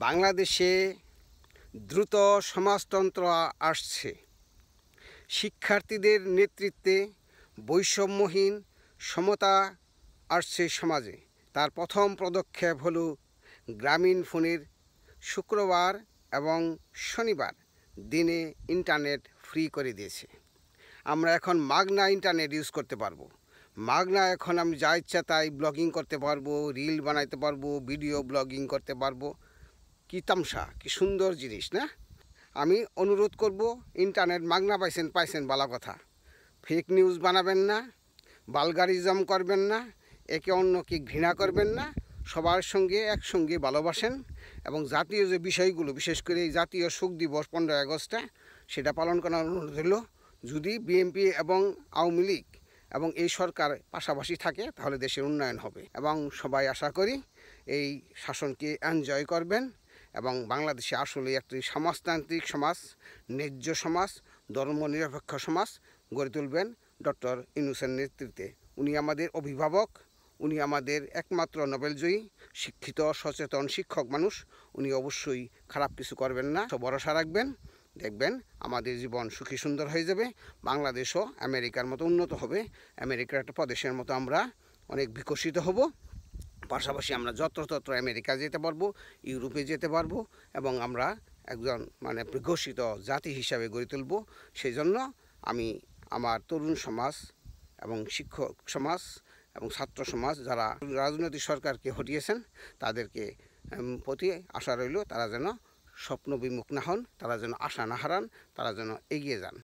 বাংলাদেশে দ্রুত সমাজতন্ত্র আসছে। শিক্ষার্থীদের নেতৃত্বে বৈষম্যহীন সমতা আসছে সমাজে। তার প্রথম পদক্ষেপ হলো গ্রামীণ ফোনের শুক্রবার এবং শনিবার দিনে ইন্টারনেট ফ্রি করে দিয়েছে। আমরা এখন মাগনা ইন্টারনেট ইউজ করতে পারবো। মাগনা এখন আমি যা ইচ্ছা তাই ব্লগিং করতে পারবো, রিল বানাইতে পারবো, ভিডিও ব্লগিং করতে পারবো। কি তামসা, কি সুন্দর জিনিস না? আমি অনুরোধ করব, ইন্টারনেট মাগনা পাইছেন ভালো কথা। ফেক নিউজ বানাবেন না, বালগারিজম করবেন না, একে অন্যকে ঘৃণা করবেন না, সবার সঙ্গে একসঙ্গে ভালোবাসেন এবং জাতীয় যে বিষয়গুলো, বিশেষ করে এই জাতীয় শোক দিবস 15 আগস্টে, সেটা পালন করার অনুরোধ হল। যদি বিএনপি এবং আওয়ামী লীগ এবং এই সরকার পাশাপাশি থাকে তাহলে দেশের উন্নয়ন হবে এবং সবাই আশা করি এই শাসনকে এনজয় করবেন এবং বাংলাদেশে আসলে একটি সমাজতান্ত্রিক সমাজ, ন্যায্য সমাজ, ধর্মনিরপেক্ষ সমাজ গড়ে তুলবেন ডক্টর ইউনূসের নেতৃত্বে। উনি আমাদের অভিভাবক, উনি আমাদের একমাত্র নোবেলজয়ী শিক্ষিত সচেতন শিক্ষক মানুষ। উনি অবশ্যই খারাপ কিছু করবেন না, ভরসা রাখবেন, দেখবেন আমাদের জীবন সুখী সুন্দর হয়ে যাবে। বাংলাদেশও আমেরিকার মতো উন্নত হবে, আমেরিকার একটা প্রদেশের মতো আমরা অনেক বিকশিত হব। পাশাপাশি আমরা যত্রতত্র আমেরিকা যেতে পারবো, ইউরোপে যেতে পারবো এবং আমরা একজন বিকশিত জাতি হিসাবে গড়ে তুলব। সেই জন্য আমি আমার তরুণ সমাজ এবং শিক্ষক সমাজ এবং ছাত্র সমাজ যারা রাজনৈতিক সরকারকে হটিয়েছেন তাদেরকে প্রতি আশা রইল, তারা যেন স্বপ্ন বিমুখ না হন, তারা যেন আশা না হারান, তারা যেন এগিয়ে যান।